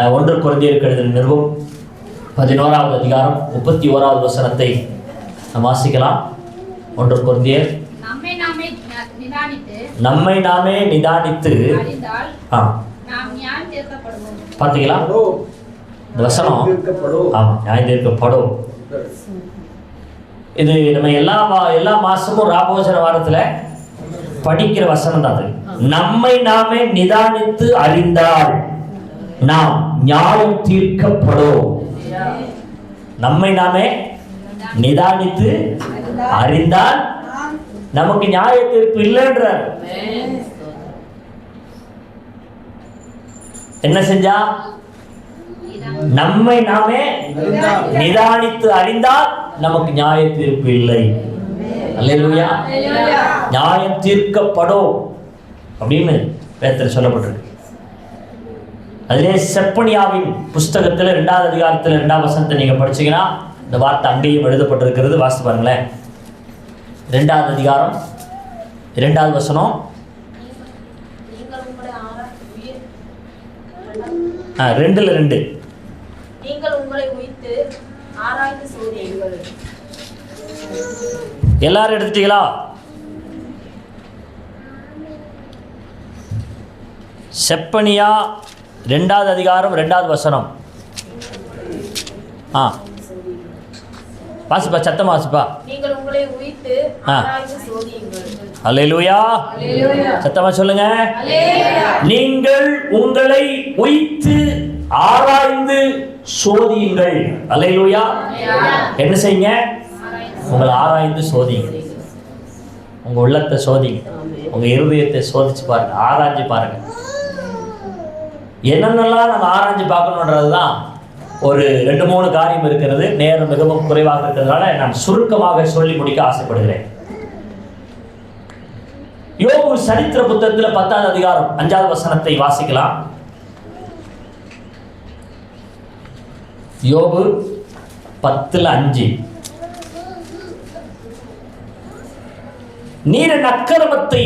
1 கொரிந்தியருக்கு எழுதின நிருபம் 11வது அதிகாரம் 31வது வசனத்தை நாம் வாசிக்கலாம். 1 கொரிந்தியர். நம்மை நாமே நிதானித்து பார்த்தீங்களா இந்த வசனம்? ஆமாம், நியாயம் தீர்க்கப்படும். இது நம்ம எல்லா மாசமும் ராபோஜன வாரத்தில் படிக்கிற வசனம் தான். அது நம்மை நாமே நிதானித்து அறிந்தால் நாம் நியாயம் தீர்க்கப்படும். நம்மை நாமே நிதானித்து அறிந்தால் நமக்கு நியாய தீர்ப்பு இல்லைன்றார். என்ன செஞ்சா? நம்மை நாமே நிதானித்து அறிந்தால் நமக்கு நியாய தீர்ப்பு இல்லை. அல்லேலூயா. நியாயம் தீர்க்கப்படும் அப்படின்னு வேதத்தில் சொல்லப்பட்டிருக்கு. அதிலே செப்பனியாவின் புஸ்தகத்தில் 2வது அதிகாரத்தில் 2வது வசனத்தை நீங்க படிச்சீங்கன்னா இந்த வார்த்தை அங்கேயும் எழுதப்பட்டிருக்கிறது. வாசித்து பாருங்களேன். 2வது அதிகாரம் 2வது வசனம். 2:2 நீங்கள் உங்களை உய்த்து ஆராய்ந்து சோதியுங்கள். எல்லாரும் எடுத்துட்டீங்களா? செப்பனியா 2வது அதிகாரம் 2வது வசனம். வாசிப்பா, சத்தமா வாசிப்பா. நீங்கள் உங்களை உய்த்து ஆராய்ந்து சோதியுங்கள். அல்லேலூயா. சத்தமா சொல்லுங்க. நீங்கள் உங்களை உய்த்து ஆராய்ந்து சோதியுங்கள். அல்லேலூயா. என்ன செய்யுங்க? உங்களை ஆராய்ந்து சோதிங்க. உங்க உள்ளத்தை சோதிங்க, உங்க இருதயத்தை சோதிச்சு பாருங்க, ஆராய்ஞ்சு பாருங்க. என்னென்னலாம் நம்ம ஆராய்ஞ்சு பார்க்கணுன்றதுதான் ஒரு 2-3 காரியம் இருக்கிறது. நேரம் மிகவும் குறைவாக இருக்கிறதுனால நான் சுருக்கமாக சொல்லி முடிக்க ஆசைப்படுகிறேன். யோபு சரித்திர புத்தகத்தில் 10வது அதிகாரம் 5வது வசனத்தை வாசிக்கலாம். யோபு 10:5. நீர் என் அக்கிரமத்தை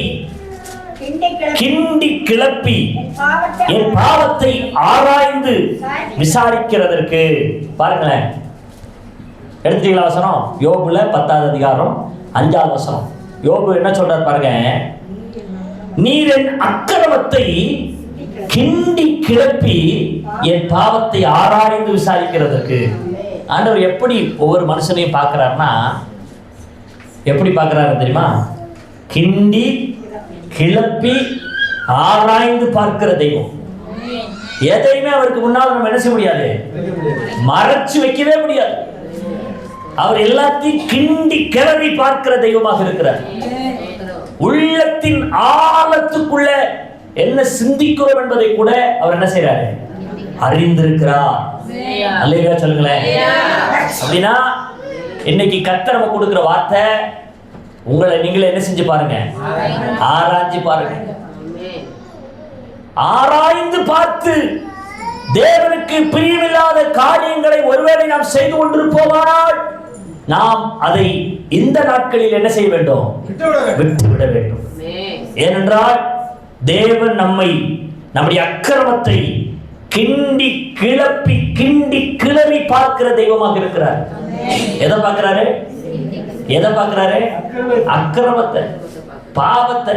கிண்டி கிளப்பி என் பாவத்தை ஆராய்ந்து விசாரிக்கிறதற்கு. பாருங்களேன், எடுத்துட்டீங்களா வசனம்? யோபுல 10வது அதிகாரம் 5வது வசனம். யோபு என்ன சொல்றார் பாருங்க. நீர் என் அக்கிரமத்தை கிண்டி கிளப்பி என் பாவத்தை ஆராய்ந்து விசாரிக்கிறதற்கு. ஆண்டவர் எப்படி ஒவ்வொரு மனுஷனையும் பார்க்கிறார்னா, எப்படி பார்க்கிறாரு தெரியுமா? கிண்டி கிளப்பி ஆராய்ந்து பார்க்கிற தெய்வம். எதையுமே அவருக்கு முன்னால் நம்ம என்ன செய்ய முடியாது, மறைச்சு வைக்கவே முடியாது. அவர் எல்லாத்தையும் கிண்டி கிளறி பார்க்கிற தெய்வமாக இருக்கிறார். உள்ளத்தின் ஆழத்துக்குள்ள என்ன சிந்திக்கிறோம் என்பதை கூட அவர் என்ன செய்யறாரு, அறிந்திருக்கிறார். அல்லேலூயா சொல்லுங்களேன். அப்படின்னா இன்னைக்கு கர்த்தர் நமக்கு கொடுக்கிற வார்த்தை, உங்களை நீங்களே என்ன செஞ்சு பாருங்க, ஆராய்ஞ்சு பாருங்க. ஆராய்ந்து பார்த்து தேவனுக்கு பிரியமில்லாத காரியங்களை ஒருவேளை நாம் செய்து கொண்டிருப்போமானால் நாம் அதை இந்த நாட்களில் என்ன செய்ய வேண்டும், விட்டுவிட வேண்டும். ஏனென்றால் தேவன் நம்முடைய அக்கிரமத்தை கிண்டி கிளப்பி கிண்டி கிளறி பார்க்கிற தெய்வமாக இருக்கிறார். எதை பார்க்கிறாரு? எதை பார்க்கிறாரு? அக்கிரமத்தை, பாவத்தை,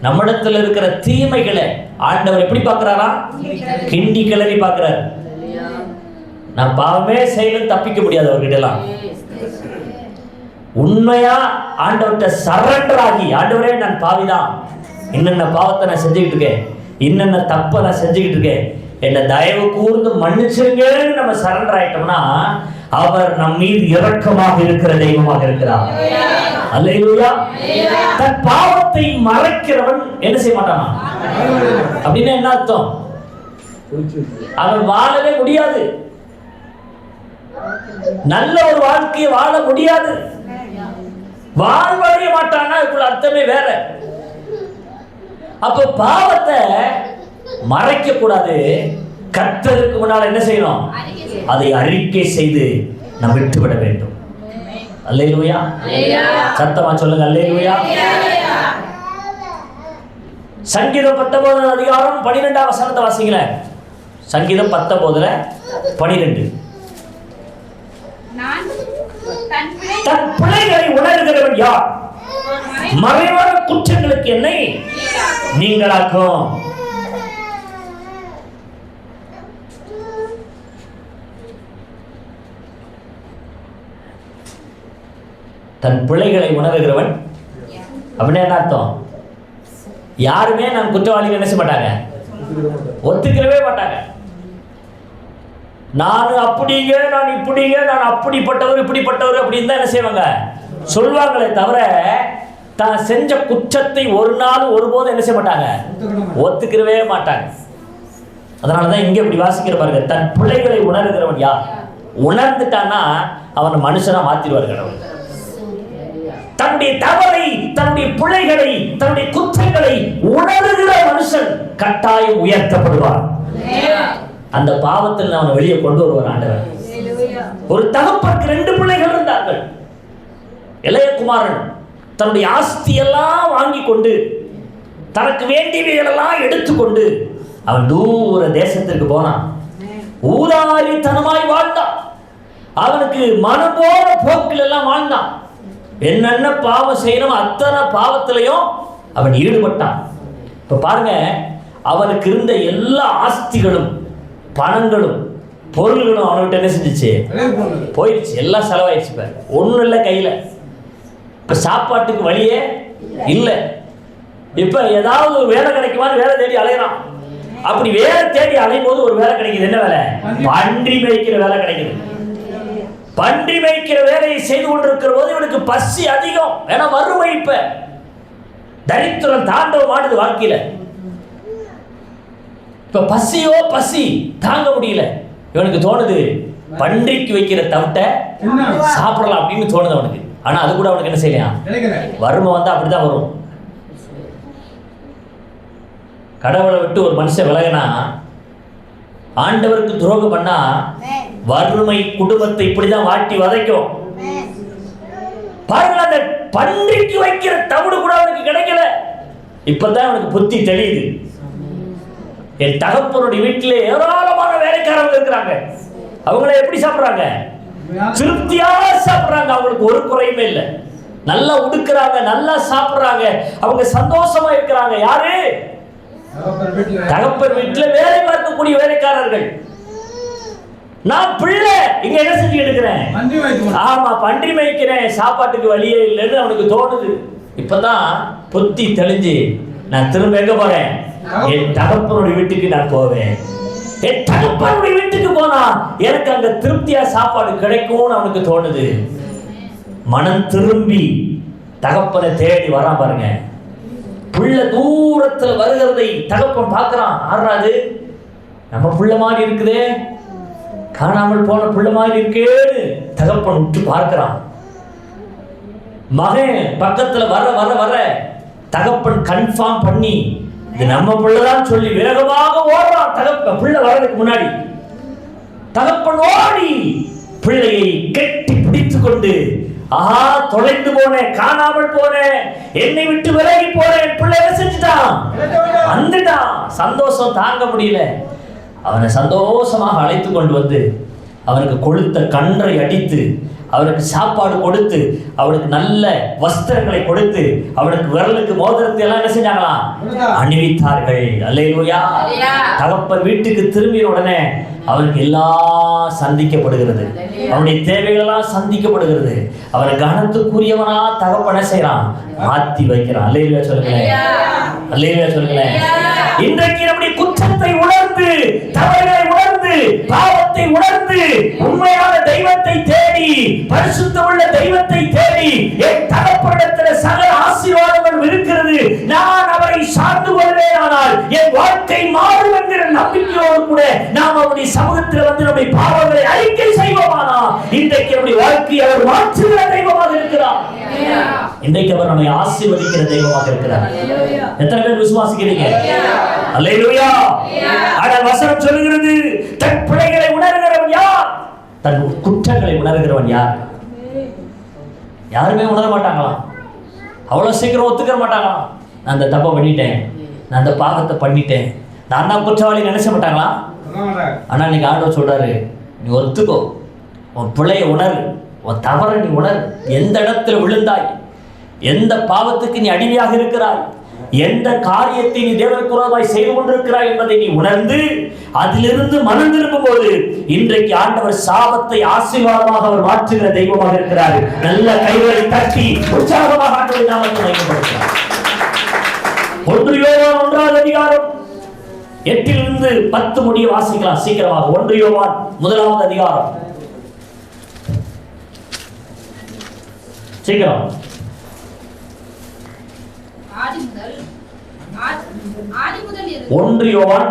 நம்மிடத்தில் இருக்கிற தீமைகளை ஆண்டவர் எப்படி பார்க்கிறாரா? கிண்டி கிளறி பார்க்கிறார். நான் பாவமே செய்யணும், தப்பிக்க முடியாது அவர்கிட்டலாம். உண்மையா ஆண்டவர்கிட்ட சரண்டர் ஆகி, ஆண்டவரே நான் பாவிதான், இன்னென்ன பாவத்தை நான் செஞ்சுக்கிட்டு இருக்கேன், இன்னென்ன தப்பை நான் செஞ்சுக்கிட்டு இருக்கேன், என்ன தயவு கூர்ந்து மன்னிச்சிருங்கன்னு நம்ம சரண்டர் ஆயிட்டோம்னா அவர் நம் மீது இரக்கமாக இருக்கிற தெய்வமாக இருக்கிறார். அல்லேலூயா. தன் பாவத்தை மறைக்கிறவன் என்ன செய்ய மாட்டானா? அப்படின்னா என்ன அர்த்தம்? அவன் வாழவே முடியாது, நல்ல ஒரு வாழ்க்கையை வாழ முடியாது, வாழ்வடைய மாட்டான்னா அதுக்குள்ள அர்த்தமே வேற. அப்ப பாவத்தை மறைக்க கூடாது. கர்த்தருக்கு முன்னால் என்ன செய்யணும்? அதை அறிக்கை செய்து நாம் விட்டுவிட வேண்டும். அல்லேலூயா. சத்தமா சொல்லுங்க அல்லேலூயா. சங்கீதம் 19வது அதிகாரம் 12வது வசனத்தை வாசிங்களேன். சங்கீதம் 19:12. தன் பிள்ளைகளை உணர்கிறவன் யார்? மறைவான குற்றங்களுக்கு என்னை நீங்களாக்கும். தன் பிள்ளைகளை உணர்கிறவன் அப்படின்னு என்ன அர்த்தம்? யாருமே நான் குற்றவாளிகள் என்ன செய்ய மாட்டாங்க, ஒத்துக்கிறவே மாட்டாங்க. நான் அப்படிங்க, நான் இப்படிங்க, நான் அப்படிப்பட்டவர் இப்படிப்பட்டவர் அப்படின்னு தான் என்ன செய்வாங்க, சொல்வாங்களே தவிர தான் செஞ்ச குற்றத்தை ஒரு நாள் ஒருபோதும் என்ன செய்ய மாட்டாங்க, ஒத்துக்கிறவே மாட்டாங்க. அதனால தான் இங்கே இப்படி வாசிக்கிற பாருங்க, தன் பிள்ளைகளை உணர்கிறவன் யார்? உணர்ந்துட்டான்னா அவனை மனுஷனா மாத்திடுவார் கடவுள். தன்னுடைய தவறை, தன்னுடைய பிள்ளைகளை, தன்னுடைய குற்றங்களை உணர்கிற மனுஷன் கட்டாயம் உயர்த்தப்படுவார். அந்த பாவத்தில் அவனை வெளியே கொண்டு வருவார் ஆண்டவர். ஒரு தகப்பனுக்கு 2 பிள்ளைகள் இருந்தார்கள். இளையகுமாரன் தன்னுடைய ஆஸ்தியெல்லாம் வாங்கி கொண்டு, தனக்கு வேண்டியவைகளெல்லாம் எடுத்துக்கொண்டு அவன் தூர தேசத்திற்கு போனான். ஊதாரித்தனமாய் வாழ்ந்தான். அவனுக்கு மனம் போன போக்கில் எல்லாம் வாழ்ந்தான். என்னென்ன பாவம் செய்யணும் அத்தனை பாவத்திலையும் அவன் ஈடுபட்டான். இப்ப பாருங்க, அவனுக்கு இருந்த எல்லா ஆஸ்திகளும் பணங்களும் பொருள்களும் அவன்கிட்ட என்ன செஞ்சிச்சு, போயிடுச்சு. எல்லாம் செலவாயிடுச்சு. இப்ப ஒன்றும் இல்லை கையில். இப்ப சாப்பாட்டுக்கு வழியே இல்லை. இப்ப ஏதாவது ஒரு வேலை கிடைக்குமான்னு வேலை தேடி அலையறான். அப்படி வேலை தேடி அலையும் போது ஒரு வேலை கிடைக்குது. என்ன வேலை? பன்றி மேய்க்கிற வேலை கிடைக்குது. பன்றி மேய்க்கிற வேலையை செய்து கொண்டிருக்கிற போது இவனுக்கு பசி அதிகம். ஏன்னா வறுமை, இப்ப தரித்திரம் தாண்டவம் ஆடுது வாழ்க்கையில. இப்ப பசியோ பசி தாங்க முடியல. இவனுக்கு தோணுது பன்றிக்கு வைக்கிற தவிட்ட சாப்பிடலாம் அப்படின்னு தோணுது அவனுக்கு. ஆனா அது கூட அவனுக்கு என்ன செய்யலாம், வறுமை வந்தா அப்படிதான் வரும். கடவுளை விட்டு ஒரு மனுஷன் விலகினா, ஆண்டவருக்கு துரோகம் பண்ணா, வறுமை குடும்பத்தை இப்படிதான் வாட்டி வதைக்கும். பாருங்க, அந்த பன்றிக்கு வைக்கிற தவிடு கூட அவனுக்கு கிடைக்கல. இப்பதான் அவனுக்கு புத்தி தெரியுது. என் தகப்பனுடைய வீட்டிலே ஏராளமான வேலைக்காரர்கள் இருக்கிறாங்க. அவங்கள எப்படி சாப்பிடுறாங்க? திருப்தியா சாப்பிடுறாங்க. அவங்களுக்கு ஒரு குறையுமே இல்லை. நல்லா உடுக்கிறாங்க, நல்லா சாப்பிடுறாங்க, அவங்க சந்தோஷமா இருக்கிறாங்க. யாரு? தகப்பன் வீட்டில் வேலை பார்க்கக்கூடிய வேலைக்காரர்கள். நான் பிள்ளை இங்க என்ன செஞ்சு எடுக்கிறேன்? ஆமா, பன்றி மேய்க்கிறேன், சாப்பாட்டுக்கு வழியே இல்லைன்னு அவனுக்கு தோணுது. இப்பதான் புத்தி தெளிஞ்சு நான் திரும்ப எங்க போறேன்? என் தகப்பனுடைய வீட்டுக்கு நான் போவேன். என் தகப்பனுடைய வீட்டுக்கு போனா எனக்கு அங்க திருப்தியா சாப்பாடு கிடைக்கும்னு அவனுக்கு தோணுது. மனம் திரும்பி தகப்பனை தேடி வரான். பாருங்க, புள்ள தூரத்துல வருகிறதை தகப்பன் பார்க்கிறான். ஆறாது, நம்ம புள்ள மாதிரி இருக்குதே, காணாமல் போன புள்ள மாதிரி இருக்கேன்னு தகப்பன் விட்டு பார்க்கிறான். மகன் பக்கத்துல வர வர வர தகப்பன் கன்ஃபார்ம் பண்ணி இது நம்ம பிள்ளைதான் சொல்லி வேகமாக ஓடுறான். தகப்பன் பிள்ளை வர்றதுக்கு முன்னாடி தகப்பன் ஓடி பிள்ளையை கெட்டி பிடித்து கொண்டு, ஆஹா, தொலைந்து போனேன், காணாமல் போனேன், என்னை விட்டு விலகி போறேன், பிள்ளை செஞ்சுட்டான், வந்துட்டான். சந்தோஷம் தாங்க முடியல. அவனை சந்தோஷமாக அழைத்து கொண்டு வந்து அவனுக்கு கொளுத்த கன்றை அடித்து அவனுக்கு சாப்பாடு கொடுத்து அவனுக்கு நல்ல வஸ்திரங்களை கொடுத்து அவனுக்கு விரலுக்கு மோதிரத்தை எல்லாம் என்ன செஞ்சாங்களாம்? அணிவித்தார்கள். அல்லேலூயா. தகப்பன் வீட்டுக்கு திரும்பிய உடனே அவனுக்கு எல்லாம் சந்திக்கப்படுகிறது. அவனுடைய தேவைகள் எல்லாம் சந்திக்கப்படுகிறது. அவனை கனத்துக்குரியவனா தகப்பன செய்யறான், மாத்தி வைக்கிறான். அல்லேலூயா சொல்லுங்களேன். அல்லேலூயா சொல்லுங்களேன். இன்றைக்கு நம்முடைய குற்றத்தை உணர்ந்து, தவறுகளை உணர்ந்து, பாவத்தை உணர்ந்து, உண்மையான தெய்வத்தை தேடி, பரிசுத்தமுள்ள தெய்வத்தை தேடி, என் தகப்பனிடத்தில் சகல ஆசீர்வாதங்கள் இருக்கிறது, நான் அவரை சார்ந்து கொள்வேன், ஆனால் என் வாழ்க்கை மாறும் என்கிற நம்பிக்கையோடு கூட நாம் அவருடைய சமூகத்தில் வந்து நம்முடைய பாவங்களை அறிக்கை செய்வோமானா இன்றைக்கு நம்முடைய வாழ்க்கையை அவர் மாற்றுகிற தெய்வமாக இருக்கிறார். இன்றைக்கு அவர் நம்மை ஆசீர்வதிக்கிற தெய்வமாக இருக்கிறார். எத்தனை பேர் விசுவாசிக்கிறீங்க? அல்லேலூயா. ஆனால் வசனம் சொல்லுகிறது, தன் பிழைகளை உணர்கிறவன் யார்? தன் குற்றங்களை உணர்கிறவன் யார்? யாருமே உணர மாட்டாங்களாம். அவ்வளவு சீக்கிரம் ஒத்துக்க மாட்டாங்களாம். நான் அந்த தப்பை பண்ணிட்டேன், நான் அந்த பாவத்தை பண்ணிட்டேன், நான் தான் குற்றவாளி நினைச்ச மாட்டாங்களா? ஆனா இன்னைக்கு ஆண்டவர் சொல்றாரு, நீ ஒத்துக்கோ, உன் பிள்ளைய உணர், உன் தவற நீ உணர். எந்த இடத்துல விழுந்தாய், எந்த பாவத்துக்கு நீ அடிமையாக இருக்கிறாய், எந்த காரியத்தை நீ தேவனுக்கு விரோதமாய் செய்து கொண்டிருக்கிறாய் என்பதை நீ உணர்ந்து அதிலிருந்து மனம் திரும்பும் போது இன்றைக்கு ஆண்டவர் சாபத்தை ஆசீர்வாதமாக அவர் மாற்றுகிற தெய்வமாக இருக்கிறார். நல்ல கைகளை தட்டி உற்சாகமாக ஆண்டவரை நாமத்தை மகிமைப்படுத்துகிறார். 1 யோவான் 1ஆம் அதிகாரம் 8 - 10 முடிய வாசிக்கலாம் சீக்கிரமாக. 1 யோவான் 1ஆம் அதிகாரம் சீக்கிரம். ஆதி முதல் 1 யோவான்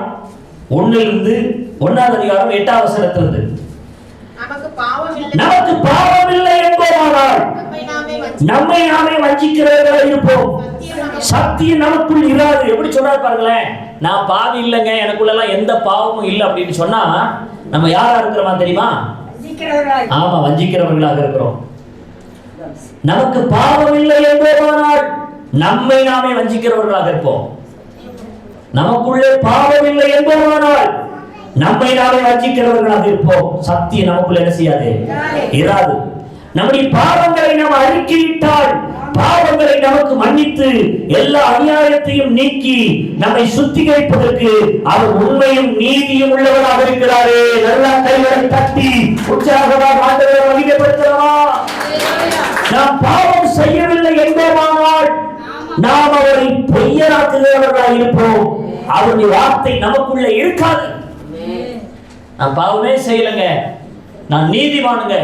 1 - 1ஆம் அதிகாரம் 8ஆம் வசனத்திலிருந்து, நமக்கு பாவம் இல்லை என்போமானால் நம்மை நாமே வஞ்சிக்கிறவர்களாக இருப்போம், சத்தியம் நமக்குள் இராது. எப்படி சொல்றாரு பாருங்களேன். நான் பாவி இல்லைங்க, எனக்குள்ளெல்லாம் எந்த பாவமும் இல்லை அப்படின்னு சொன்னா நம்ம யாரா இருக்கிறோமா தெரியுமா? ஆமா, வஞ்சிக்கிறவர்களாக இருக்கிறோம். நமக்கு பாவம் இல்லை என்போமானால் நம்மை நாமே வஞ்சிக்கிறவர்களாக இருப்போம். நமக்குள்ளே பாவம் இல்லை என்போமானால் நம்மை நாமே வஞ்சிக்கிறவர்களாக இருப்போம், சத்தியம் நமக்குள்ள என்ன செய்யாது? இராது. நம்முடைய பாவங்களை நாம் அறிக்கையிட்டால் பாவங்களை நமக்கு மன்னித்து எல்லா அநியாயத்தையும் நீக்கி நம்மை சுத்திகரிப்பதற்கு அவர் உண்மையும் நீதியும் உள்ளவராக இருக்கிறாரே. நல்ல கைகளை தட்டி உற்சாகமாக ஆண்டவரை மகிமைப்படுத்தலாமா? நாம் பாவம் செய்யவில்லை என்போமானால் நாம் அவரை பொய்யராக்குகிறவர்களாக இருப்போம், அவருடைய வார்த்தை நமக்குள்ள இருக்காது. நான் பாவமே செய்யலைங்க, நான் நீதிமானுங்க,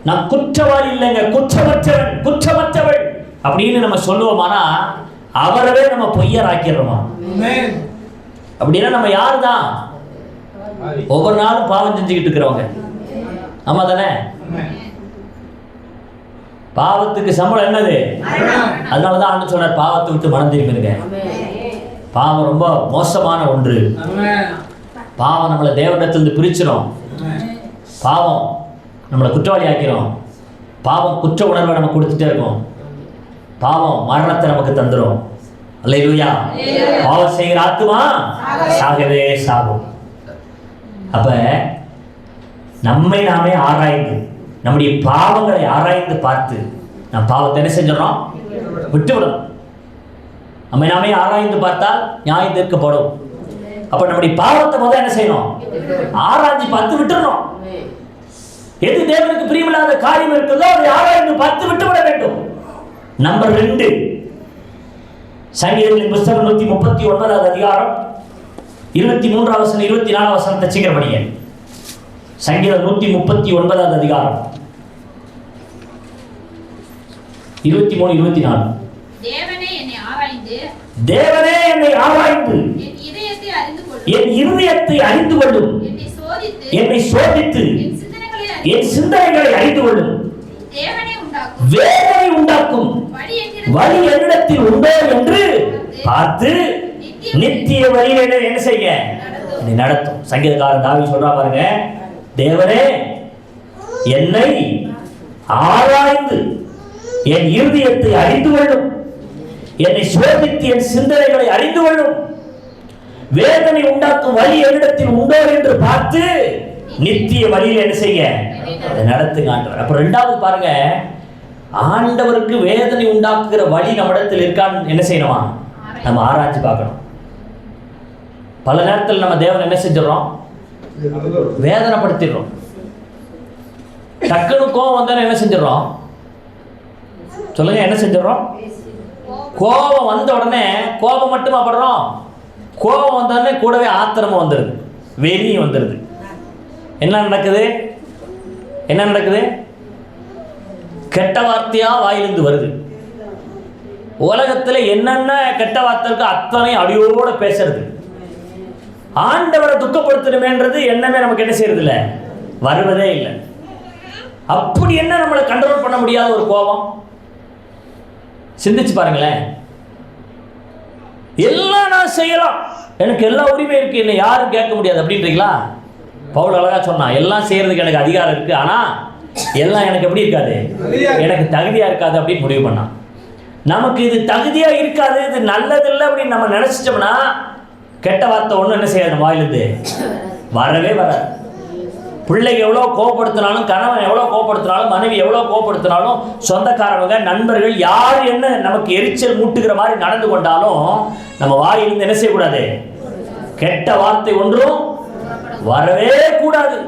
நான் குற்றவாளி இல்லைங்க, குற்றமற்றவள் அப்படின்னு நம்ம சொல்லுவோமானா அவரவே நம்ம பொய்யராக்கிறோமா? அப்படின்னா நம்ம யாரு தான்? ஒவ்வொரு நாளும் பாவம் செஞ்சுக்கிட்டு இருக்கிறவங்க. ஆமா தானே? பாவத்துக்கு சம்பளம் என்னது? அதனாலதான் ஆண்டு சொன்னார், பாவத்தை விட்டு மனம் திரும்பிடுங்க. பாவம் ரொம்ப மோசமான ஒன்று. பாவம் நம்மளை தேவனிடத்திலிருந்து பிரிச்சிடும். பாவம் நம்மளை குற்றவாளி ஆக்கிறோம். பாவம் குற்ற உணர்வை நம்ம கொடுத்துட்டே இருக்கோம். பாவம் மரணத்தை நமக்கு தந்துடும். அல்லேலூயா. பாவம் செய்கிற ஆத்துமா சாகவே சாகும். அப்ப நம்மை நாமே ஆராய்ந்து, நம்முடைய பாவங்களை ஆராய்ந்து பார்த்து நம் பாவத்தை என்ன செஞ்சிடறோம்? விட்டுவிடும். நம்மை நாமே ஆராய்ந்து பார்த்தால் நியாயம் தீர்க்கப்படும். அப்ப நம்முடைய பாவத்தை முதல்ல என்ன செய்யணும்? ஆராய்ச்சி பார்த்து விட்டுறணும். எது தேவனுக்கு பிரியமில்லாத காரியம் இருக்கிறதோ அதை ஆராய்ந்து பார்த்து விட்டுவிட வேண்டும். நம்பர் 2, சங்கீதங்களின் புத்தகம் 139ஆம் அதிகாரம் 23ஆம் வசனம் 24ஆம் வசனத்தை சீக்கிரம் படிங்க. சங்கீதம் 139ஆம் அதிகாரம் 23, 24. தேவனே என்னை ஆராய்ந்து என் இருதயத்தை அறிந்து கொள்ளும், என்னை சோதித்து என் சிந்தனைகளை அறிந்து கொள்ளும். வேதனை உண்டாக்கும் வழி என்னிடத்தில் உண்டோ என்று பார்த்து நித்திய வழியில என்ன செய்ய நடத்தும். சங்கீதக்காரன் தாவீது சொல்றா பாருங்க, தேவனே என்னை ஆராய்ந்து என் இருதயத்தை அறிந்து கொள்ளும், என்னை சோதித்து என் சிந்தனைகளை அறிந்து கொள்ளும். வேதனை உண்டாக்கும் வழி என்னிடத்தில் உண்டோ என்று பார்த்து நித்திய வழியில் என்ன செய்ய நடத்துங்க ஆண்டவர். அப்ப 2வது பாருங்க, ஆண்டவருக்கு வேதனை உண்டாக்குகிற வழி நம்மிடத்தில் இருக்கான்னு என்ன செய்யணுமா? நம்ம ஆராய்ச்சி பார்க்கணும். பல நேரத்தில் நம்ம தேவன் என்ன செஞ்சிடறோம்? வேதனைப்படுத்திடுறோம். டக்குனு கோபம் வந்தாலும் என்ன செஞ்சிடறோம்? சொல்லுங்க, என்ன செஞ்சிடறோம்? கோபம் வந்த உடனே கோபம் மட்டுமா படுறோம்? கோபம் வந்தாலே கூடவே ஆத்திரமும் வந்துடுது, வெறியும் வந்துடுது. என்ன நடக்குது? கெட்ட வார்த்தையா வாயிலிருந்து வருது. உலகத்துல என்னென்ன கெட்ட வார்த்தை இருக்கோ அத்தனை அடியோட பேசுறது. ஆண்டவரை துக்கப்படுத்தணுமேன்றது எண்ணமே நமக்கு என்ன செய்யறது இல்லை, வருவதே இல்லை. அப்படி என்ன நம்மளை கண்ட்ரோல் பண்ண முடியாத ஒரு கோபம்? சிந்திச்சு பாருங்களேன். எல்லாம் நான் செய்யலாம், எனக்கு எல்லா உரிமை இருக்கு, என்னை யாரும் கேட்க முடியாது அப்படின்றீங்களா? பவுல் அழகா சொன்னா, எல்லாம் செய்யறதுக்கு எனக்கு அதிகாரம் இருக்கு, ஆனா எல்லாம் எனக்கு எப்படி இருக்காது, எனக்கு தகுதியா இருக்காது அப்படின்னு முடிவு பண்ணா. நமக்கு இது தகுதியா இருக்காது, இது நல்லது இல்லை அப்படின்னு நம்ம நினைச்சிட்டோம்னா கெட்ட வார்த்தை ஒண்ணு என்ன செய்யாது, வாயிலிருந்து வரவே வராது. பிள்ளைங்க எவ்வளோ கோபப்படுத்தினாலும், கணவன் எவ்வளோ கோபப்படுத்தினாலும், மனைவி எவ்வளோ கோபப்படுத்தினாலும், சொந்தக்காரவங்க, நண்பர்கள் யார் என்ன நமக்கு எரிச்சல் மூட்டுகிற மாதிரி நடந்து கொண்டாலும் நம்ம வாயிலிருந்து என்ன செய்யக்கூடாது? கெட்ட வார்த்தை ஒன்றும் வரவே கூடாது.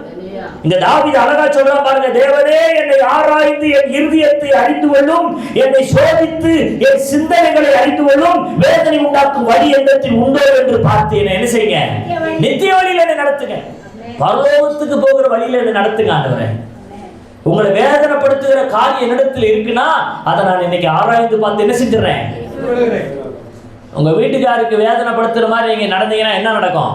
இந்த தாவீது அழகா சொல்றா பாருங்க, தேவனே என்னை ஆராய்ந்து என் இருதயத்தை அறிந்து கொள்ளும், என்னை சோதித்து என் சிந்தனைகளை அறிந்து கொள்ளும், வேதனை உண்டாக்கும் வழி என்னத்தில் உண்டோ என்று பார்த்து என்ன செய்யுங்க? நித்திய வழியில் என்னை நடத்துங்க, பரலோகத்துக்கு போகிற வழியில என்னை நடத்துங்க ஆண்டவரே. உங்களை வேதனைப்படுத்துகிற காரியம் என்னிடத்தில் இருக்குன்னா அதை நான் இன்னைக்கு ஆராய்ந்து பார்த்து என்ன செஞ்சிடறேன்? உங்க வீட்டுக்காருக்கு வேதனைப்படுத்துற மாதிரி நீங்க நடந்தீங்கன்னா என்ன நடக்கும்?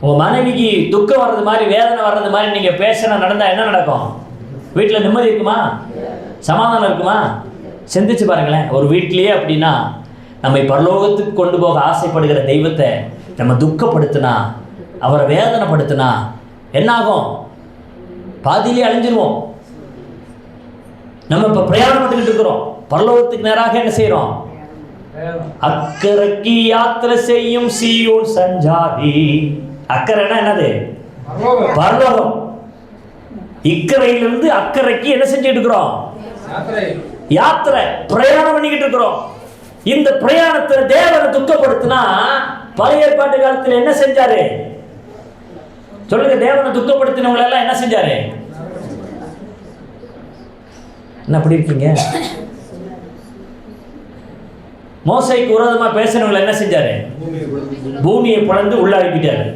உங்க மனைவிக்கு துக்கம் வர்றது மாதிரி, வேதனை வர்றது மாதிரி நீங்க பேசணும் நடந்தா என்ன நடக்கும்? வீட்டில் நிம்மதி இருக்குமா? சமாதானம் இருக்குமா? சிந்திச்சு பாருங்களேன். ஒரு வீட்டிலேயே அப்படின்னா நம்மை பரலோகத்துக்கு கொண்டு போக ஆசைப்படுகிற தெய்வத்தை நம்ம துக்கப்படுத்தினா, அவரை வேதனைப்படுத்தினா என்ன ஆகும்? பாதியிலே அழிஞ்சிருவோம். நம்ம இப்ப பிரயாணம் பண்ணிட்டு இருக்கிறோம், பரலோகத்துக்கு நேராக என்ன செய்யறோம்? அக்கறைக்கு யாத்திரை செய்யும் சீயோன் சஞ்சாரி. அக்கறைனா என்னது? பரலோகம். இக்கரையிலிருந்து அக்கறைக்கு என்ன செஞ்சுட்டு இருக்கிறோம்? யாத்திரை, பிரயாணம் பண்ணிக்கிட்டு இருக்கிறோம். இந்த பிரயாணத்தை தேவனை துக்கப்படுத்தினா, பழைய ஏற்பாட்டு காலத்தில் என்ன செஞ்சாரு சொல்லுங்க? தேவனை துக்கப்படுத்தினவங்க எல்லாம் என்ன செஞ்சாரு? என்ன அப்படி இருக்கீங்க? மோசைக்கு விரோதமா பேசினவங்களை என்ன செஞ்சாரு? பூமியை பிளந்து உள்ள அனுப்பிட்டாரு.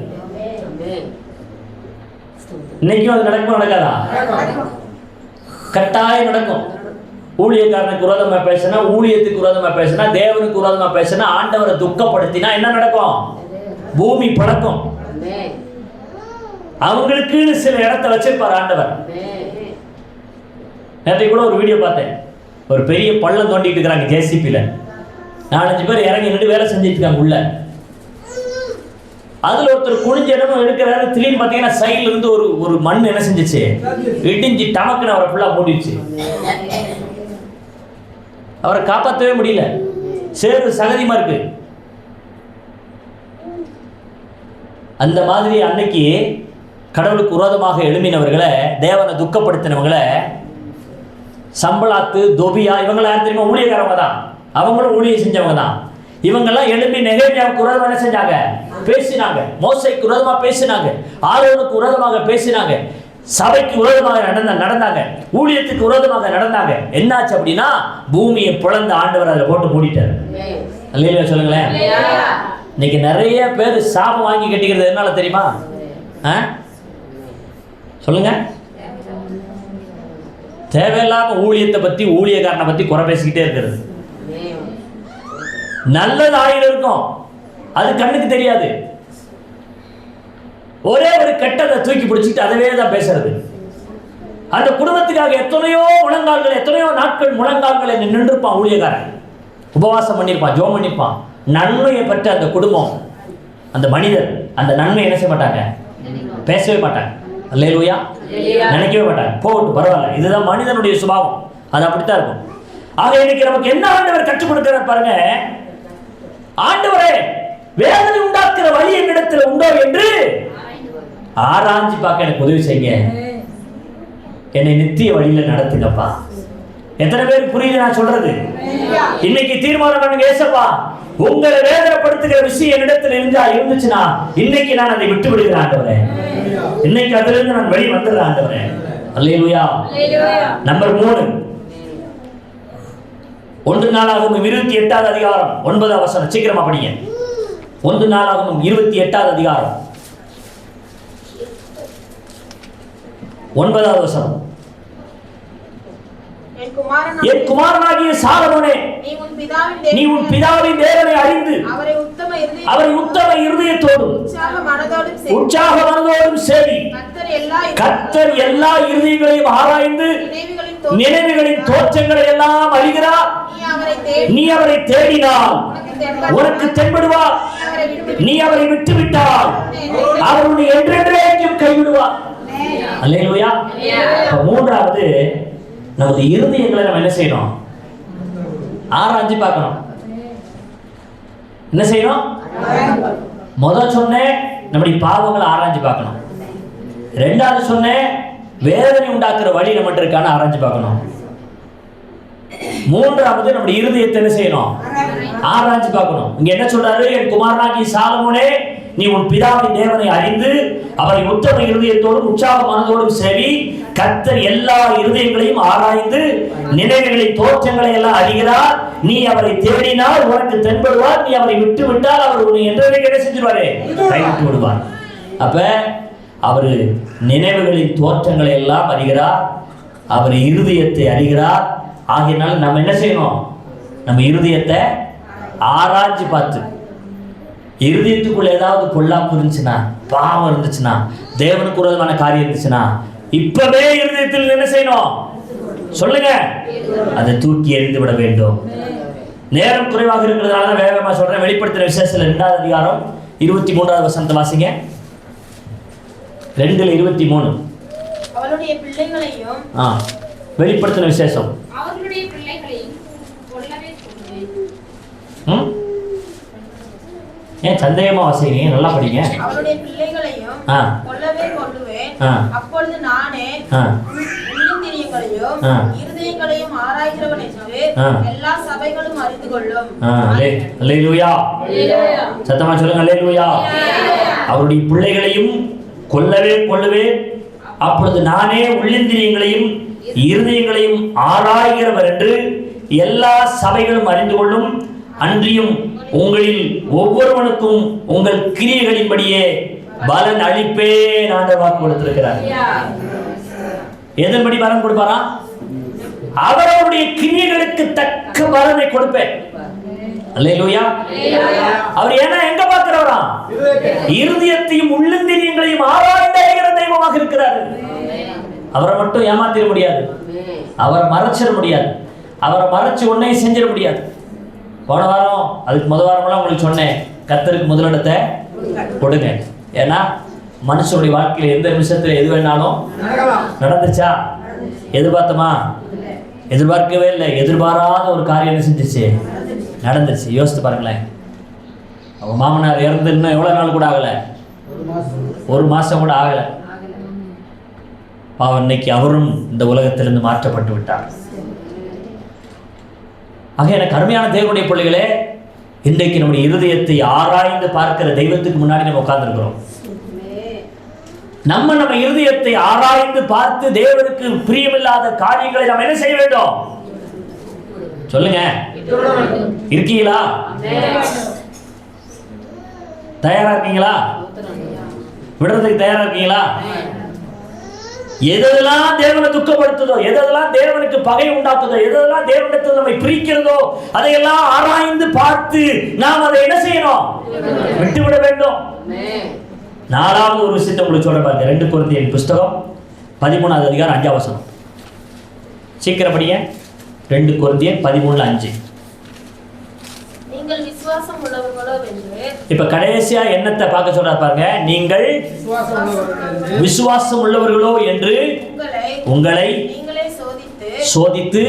இன்னைக்கும் அது நடக்கும் நடக்காதா? கட்டாயம் நடக்கும். ஊழியக்காரனுக்கு விரோதமா பேசினா, ஊழியத்துக்கு விரோதமா பேசினா, தேவனுக்கு விரோதமா பேசினா, ஆண்டவரை துக்கப்படுத்தினா என்ன நடக்கும்? பூமி பழக்கும். அவங்களுக்கு சில இடத்தை வச்சிருப்பார் ஆண்டவர். நேற்றைக்கு கூட ஒரு வீடியோ பார்த்தேன். ஒரு பெரிய பள்ளம் தோண்டிட்டு இருக்கிறாங்க ஜேசிபில. 4-5 பேர் இறங்கி நின்று வேலை செஞ்சுட்டு இருக்காங்க உள்ள. அதுல ஒருத்தர் குனிஞ்ச இடமும் எடுக்கிறாரு. திடீர்னு பார்த்தீங்கன்னா சைட்ல இருந்து ஒரு மண் என்ன செஞ்சிச்சு? இடிஞ்சு டமக்குன்னு அவரை ஃபுல்லா மூடிடுச்சு. அவரை காப்பாற்றவே முடியல, சேரு சகதியமா இருக்கு. அந்த மாதிரி அன்னைக்கு கடவுளுக்கு விரோதமாக எழும்பினவர்களை, தேவனை துக்கப்படுத்தினவங்களை, சம்பளாத்து, தொபியா, இவங்க யாரும் தெரியுமா? ஊழியக்காரவங்க தான். அவங்களும் ஊழியம் செஞ்சவங்க தான். இவங்கெல்லாம் எழுப்பி நெகேமியாவுக்கு விரோதமாக என்ன செஞ்சாங்க? பேசினாங்க. மோசைக்கு விரோதமாக பேசினாங்க, ஆரோனுக்கு விரோதமாக பேசினாங்க, சபைக்கு விரோதமாக நடந்தாங்க, ஊழியத்துக்கு விரோதமாக நடந்தாங்க. என்னாச்சு அப்படின்னா பூமியை பிளந்த ஆண்டவர் அதில் போட்டு மூடிட்டார். அல்லேலூயா சொல்லுங்களேன். இன்னைக்கு நிறைய பேர் சாபம் வாங்கி கட்டிக்கிறது எதனால தெரியுமா? சொல்லுங்க. தேவையில்லாம ஊழியத்தை பத்தி, ஊழியக்காரனை பத்தி குறை பேசிக்கிட்டே இருக்கிறது. நல்லது ஆயிரம் இருக்கும், அது கண்ணுக்கு தெரியாது. ஒரே ஒரு கெட்டதை தூக்கி பிடிச்சிட்டு அதவே தான் பேசுறது. அந்த குடும்பத்துக்காக எத்தனையோ முழங்கால்கள், எத்தனையோ நாட்கள் முழங்கால்களை நின்றுப்பான் ஊழியக்காரன். உபவாசம் பண்ணியிருப்பான், ஜோம் பண்ணியிருப்பான். நன்மையை பெற்ற அந்த குடும்பம், அந்த மனிதர் அந்த நன்மை என்ன செய்ய மாட்டாங்க? பேசவே மாட்டாங்க. அல்லேலூயா நினைக்கவே மாட்டாங்க. போகட்டும், பரவாயில்ல, இதுதான் மனிதனுடைய சுபாவம், அது அப்படித்தான் இருக்கும். ஆக இன்னைக்கு நமக்கு என்ன ஆண்டவர் கற்றுக் கொடுக்கிறார் பாருங்க. ஆண்டவரே, வேதனை உண்டாக்குற வழி என்னிடத்தில் உண்டோ என்று ஆராய்ச்சி பார்க்க எனக்கு உதவி செய்யுங்க. என்னை நித்திய வழியில நடத்துங்கப்பா. எத்தனை பேருக்கு புரியுது நான் சொல்றது? இன்னைக்கு தீர்மானம் பண்ணுங்க. ஏசப்பா, உங்களை வேதனைப்படுத்துகிற விஷயம் என்னிடத்தில் இருந்துச்சுன்னா இன்னைக்கு நான் அதை விட்டு விடுகிறேன் ஆண்டவரே. இன்னைக்கு அதுல இருந்து நான் வெளியே வந்துடுறேன் ஆண்டவரே. அல்லேலூயா. நம்பர் 3, 1 நாளாகமம் 28வது அதிகாரம் 9வது வசனம். சீக்கிரமா படிங்க. 1 நாளாகமம் 28வது அதிகாரம் 9வது வசனம். என் குமாரனாகிய சாலமோனே, நீ உன் பிதாவின் தேவனை அறிந்து அவரை உத்தம இருதயத்தோடும் உற்சாக மனதோடும் சேவி. கர்த்தர் எல்லா இருதயங்களையும் ஆராய்ந்து நினைவுகளின் தோற்றங்களை எல்லாம் அறிகிறார். நீ அவரை தேடினால் உனக்கு தென்படுவார். நீ அவரை விட்டுவிட்டால் அவர் உன்னை என்றென்றைக்கும் கைவிடுவார். அல்லேலூயா. 3வது, நமது இருதயங்களை நம்ம என்ன செய்யணும்? ஆராய்ச்சி பார்க்கணும். என்ன செய்யணும்? முதல் சொன்னேன், நம்முடைய பாவங்களை ஆராய்ஞ்சு பார்க்கணும். ரெண்டாவது சொன்னேன், வேதனை உண்டாக்குற வழி நம்மகிட்ட இருக்கான்னு ஆராய்ஞ்சு பார்க்கணும். மூன்றாவது நம்முடைய இருதயத்தை என்ன செய்யணும்? ஆராய்ஞ்சு பார்க்கணும். இங்க என்ன சொல்றாரு? என் குமாரனாகிய சாலமோனே, நீ உன் பிதாவின் தேவனை அறிந்து அவரை உத்தம இருதயத்தோடும் உற்சாக மனதோடும் சேவி. கர்த்தர் எல்லா இருதயங்களையும் ஆராய்ந்து நினைவுகளின் தோற்றங்களை எல்லாம் அறிகிறார். நீ அவரை தேடினால் உனக்கு தென்படுவார். நீ அவரை விட்டு விட்டால் அவர் உன்னை என்றைக்கு என்ன செஞ்சிருவாரு? கைவிட்டு விடுவார். அப்ப அவர் நினைவுகளின் தோற்றங்களை எல்லாம் அறிகிறார். அவர் இருதயத்தை அறிகிறார். ஆகையினால நம்ம என்ன செய்யணும்? நம்ம இருதயத்தை ஆராய்ச்சி பார்த்து, இருதயத்துக்குள்ள ஏதாவது பொல்லாப்பு இருந்துச்சுன்னா, பாவம் இருந்துச்சுன்னா, தேவனுக்கு விரோதமான காரியம் இருந்துச்சுன்னா, இப்பவே இருதயத்தில் என்ன செய்யணும்? சொல்லுங்க. அதை தூக்கி எறிந்து விட வேண்டும். நேரம் குறைவாக இருக்கிறதுனால வேகமா சொல்றேன். வெளிப்படுத்தின விசேஷத்துல 2வது அதிகாரம் 23வது வசனத்தை வாசிங்க. 2:23. அவளுடைய பிள்ளைகளையும் வெளிப்படுத்தின விசேஷம். அவர்களுடைய பிள்ளைகளையும் கொல்லவே கொல்லுவேன். ஏன் சந்தேகமா வாசிங்க? நல்லா படிங்க. அவளுடைய பிள்ளைகளையும் கொல்லவே கொல்லுவேன். அப்பொழுது நானே உள்ளிந்திரியங்களையும் இருதயங்களையும் ஆராய்கிறவன் என்று எல்லா சபைகளும் அறிந்து கொள்ளும். அல்லேலூயா. சத்தமா சொல்லுங்க, அல்லேலூயா. அவருடைய பிள்ளைகளையும் கொல்லவே கொல்லுவேன். அப்பொழுது நானே உள்ளிந்திரியங்களையும் இருதயங்களையும் ஆராய்கிறவர் என்று எல்லா சபைகளும் அறிந்து கொள்ளும். அன்றியும் உங்களில் ஒவ்வொருவனுக்கும் உங்கள் கிரியைகளின்படியே பலன் அளிப்பேன் ஆண்டவர் வாக்கு கொடுத்திருக்கிறார். எதன்படி பலன் கொடுப்பாரா? அவருடைய கிரியைகளுக்கு தக்க பலனை கொடுப்பேன். அல்லேலூயா. அவர் ஏன்னா எங்க பார்க்கிறவரா? இருதயத்தையும் உள்ளிந்திரியங்களையும் ஆராய்ந்து அறிகிற தெய்வமாக இருக்கிறார். அவரை மட்டும் ஏமாத்திட முடியாது. அவரை மறைச்சிட முடியாது. அவரை மறைச்சு ஒன்னையும் செஞ்சிட முடியாது. போன வாரம், அதுக்கு முதல் வாரமெல்லாம் உங்களுக்கு சொன்னேன், கர்த்தருக்கு முதலிடத்தை கொடுங்க. ஏன்னா மனுஷனுடைய வாழ்க்கையில் எந்த நிமிஷத்துல எது வேணாலும் நடந்துச்சா? எதிர்பார்த்தமா? எதிர்பார்க்கவே இல்லை. எதிர்பாராத ஒரு காரியம் என்ன செஞ்சிச்சு? நடந்துச்சு. யோசித்து பாருங்களேன். அவங்க மாமனார் இறந்து இன்னும் எவ்வளவு நாள் கூட ஆகல, ஒரு மாசம் கூட ஆகல. பாவம், இன்னைக்கு அவரும் இந்த உலகத்திலிருந்து மாற்றப்பட்டு விட்டார். ஆக எனக்கு அருமையான தேவனுடைய பிள்ளைகளே, இன்றைக்கு நம்முடைய இருதயத்தை ஆராய்ந்து பார்க்கிற தெய்வத்துக்கு முன்னாடி நம்ம உட்கார்ந்துருக்கிறோம். நம்ம இருதயத்தை ஆராய்ந்து பார்த்து தேவனுக்கு பிரியமில்லாத காரியங்களை நாம் என்ன செய்ய வேண்டும்? சொல்லுங்க. இருக்கீங்களா? தயாரா இருக்கீங்களா? விடுறதுக்கு தயாரா இருக்கீங்களா? எதெல்லாம் தேவனை துக்கப்படுத்துதோ, எதெல்லாம் தேவனுக்கு பகை உண்டாக்குதோ, எதெல்லாம் தேவனிடத்தில் நம்மை பிரிக்கிறதோ, அதையெல்லாம் ஆராய்ந்து பார்த்து நாம் அதை என்ன செய்யணும்? விட்டுவிட வேண்டும். 4வது ஒரு விஷயத்தை உங்களுக்கு சொல்ற பாருங்க. 2 கொரிந்தியர் புஸ்தகம் 13வது அதிகாரம் 5வது வசனம். சீக்கிரம் படிங்க. 2 கொரிந்தியர் 13:5. நீங்கள் விசுவாசம் உள்ளவர்களோ என்று. இப்ப கடைசியா என்னத்தை பார்க்க சொல்றாரு பாருங்க. நீங்கள் விசுவாசம் உள்ளவர்களோ என்று உங்களை சோதித்து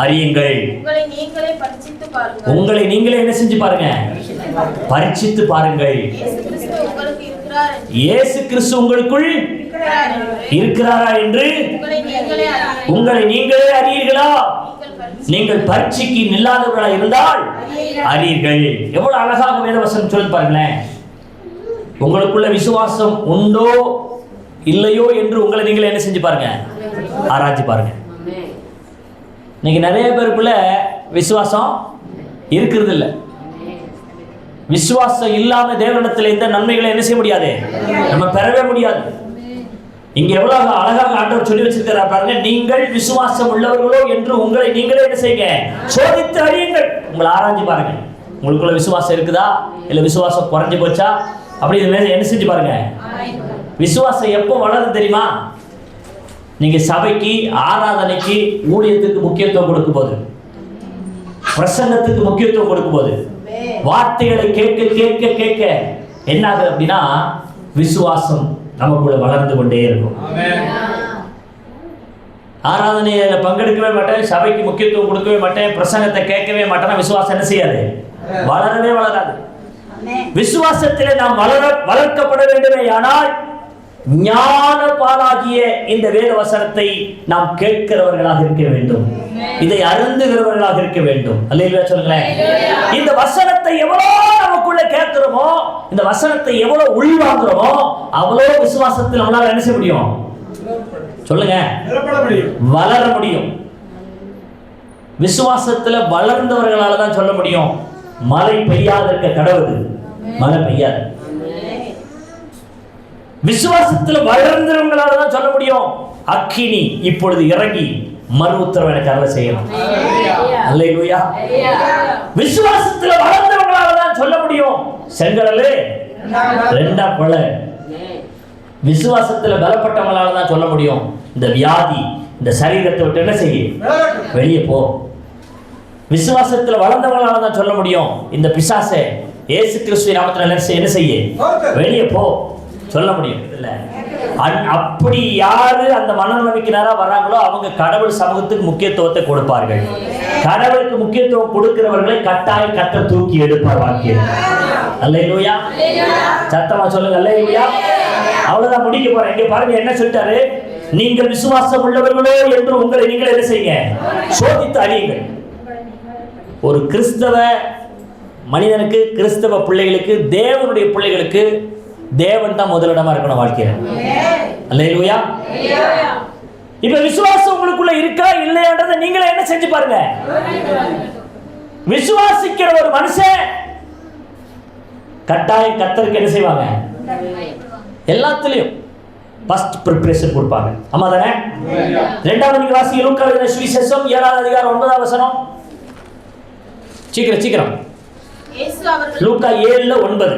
அறியுங்கள். உங்களை நீங்களே என்ன செஞ்சு பாருங்க? பரீட்சித்து பாருங்கள். இயேசு கிறிஸ்து உங்களுக்குள் இருக்கிறாரா என்று உங்களை நீங்களே அறியீர்களா? நீங்கள் பரீட்சைக்கு நில்லாதவர்களாக இருந்தால் அறியீர்கள். எவ்வளவு அழகாக வேதவசனம் சொல்லி பாருங்களேன். உங்களுக்குள்ள விசுவாசம் உண்டோ இல்லையோ என்று உங்களை நீங்களே என்ன செஞ்சு பாருங்க? ஆராய்ச்சி பாருங்க. இன்னைக்கு நிறைய பேருக்குள்ள விசுவாசம் இருக்கிறது இல்லை. விசுவாசம் இல்லாம தேவனிடத்தில் எந்த நன்மைகளை என்ன செய்ய முடியாது? நம்ம பெறவே முடியாது. இங்க எவ்வளவு அழகாக ஆண்டவர் சொல்லி வச்சிருக்கிறார் பாருங்க. நீங்கள் விசுவாசம் உள்ளவர்களோ என்று உங்களை நீங்களே என்ன செய்யுங்க? சோதித்து அறியுங்கள். உங்களை ஆராய்ச்சி பாருங்க. உங்களுக்குள்ள விசுவாசம் இருக்குதா இல்ல விசுவாசம் குறைஞ்சு போச்சா அப்படி என்ன செஞ்சு பாருங்க. விசுவாசம் எப்போ வளரும் தெரியுமா? நீங்க சபைக்கு, ஆராதனைக்கு, ஊழியத்துக்கு முக்கியத்துவம் கொடுக்கும் போது, பிரசங்கத்துக்கு முக்கியத்துவம் கொடுக்கும் போது, வார்த்தைகளை கேட்க கேட்க கேட்க என்ன ஆகுது அப்படின்னா விசுவாசம் நமக்குள்ள வளர்ந்து கொண்டே இருக்கும். ஆராதனையில பங்கெடுக்கவே மாட்டேன், சபைக்கு முக்கியத்துவம் கொடுக்கவே மாட்டேன், பிரசங்கத்தை கேட்கவே மாட்டேன்னா விசுவாசம் என்ன செய்யாது? வளரவே வளராது. விசுவாசத்திலே நாம் வளர்க்கப்பட வேண்டுமே. ஆனால் ஞான பாலாகிய இந்த வேத வசனத்தை நாம் கேட்கிறவர்களாக இருக்க வேண்டும், இதை அருந்துகிறவர்களாக இருக்க வேண்டும். அல்லேலூயா சொல்லுங்களேன். இந்த வசனத்தை எவ்வளவு நமக்குள்ள கேட்கிறோமோ, இந்த வசனத்தை எவ்வளவு உள்வாங்குறோமோ, அவ்வளவு விசுவாசத்தில் நம்மளால என்ன செய்ய முடியும்? சொல்லுங்க, வளர முடியும். விசுவாசத்துல வளர்ந்தவர்களால தான் சொல்ல முடியும் மழை பெய்யாத இருக்க கடவுள், மழை பெய்யாது. விசுவாசத்துல வளர்ந்தவங்களால தான் சொல்ல முடியும் அக்கினி இப்பொழுது இறங்கி மறு உத்தரவு எனக்கு அருள செய்யணும். அல்லேலூயா. விசுவாசத்துல வளர்ந்தவங்களால தான் சொல்ல முடியும் செங்கடலே ரெண்டா பழ. விசுவாசத்துல பலப்பட்டவங்களால தான் சொல்ல முடியும் இந்த வியாதி இந்த சரீரத்தை விட்டு என்ன செய்ய வெளியே போ. விசுவாசத்துல வளர்ந்தவங்களால தான் சொல்ல முடியும் இந்த பிசாசே இயேசு கிறிஸ்துவின் நாமத்தில் என்ன செய்ய வெளியே போ சொல்ல முடியும். இல்ல அப்படி யாரு அந்த மனநம்பிக்கையாரா வராங்களோ அவங்க கடவுள் சமூகத்துக்கு முக்கியத்துவத்தை கொடுப்பார்கள். கடவுளுக்கு முக்கியத்துவம் கொடுக்கிறவர்களை கட்டாயம் கர்த்தர் தூக்கி எடுப்பார். வாக்கியம் அல்லேலூயா. சத்தமா சொல்லுங்க அல்லேலூயா. அவ்வளவுதான் முடிக்க போறேன். இங்க பாருங்க என்ன சொல்லிட்டாரு, நீங்கள் விசுவாசம் உள்ளவர்களோ என்று உங்களை நீங்கள் என்ன செய்யுங்க சோதித்து அறியுங்கள். ஒரு கிறிஸ்தவ மனிதனுக்கு, கிறிஸ்தவ பிள்ளைகளுக்கு, தேவனுடைய பிள்ளைகளுக்கு தேவன் தான் முதலிடமா இருக்கணும் வாழ்க்கையில. அல்லேலூயா. இப்ப விசுவாசம் உங்களுக்குள்ள இருக்கா இல்லையான்றதை நீங்களே என்ன செஞ்சு பாருங்க. விசுவாசிக்கிற ஒரு மனுஷன் கட்டாயம் கர்த்தருக்கு என்ன செய்வாங்க, எல்லாத்துலயும் ஃபர்ஸ்ட் பிரிபரேஷன் கொடுப்பாங்க. ஆமா தானே? இரண்டாவது நீங்க வாசிங்க லூக்கா எழுதின சுவிசேஷம் 7வது அதிகாரம் 9வது வசனம். சீக்கிரம் லூக்கா 7:9.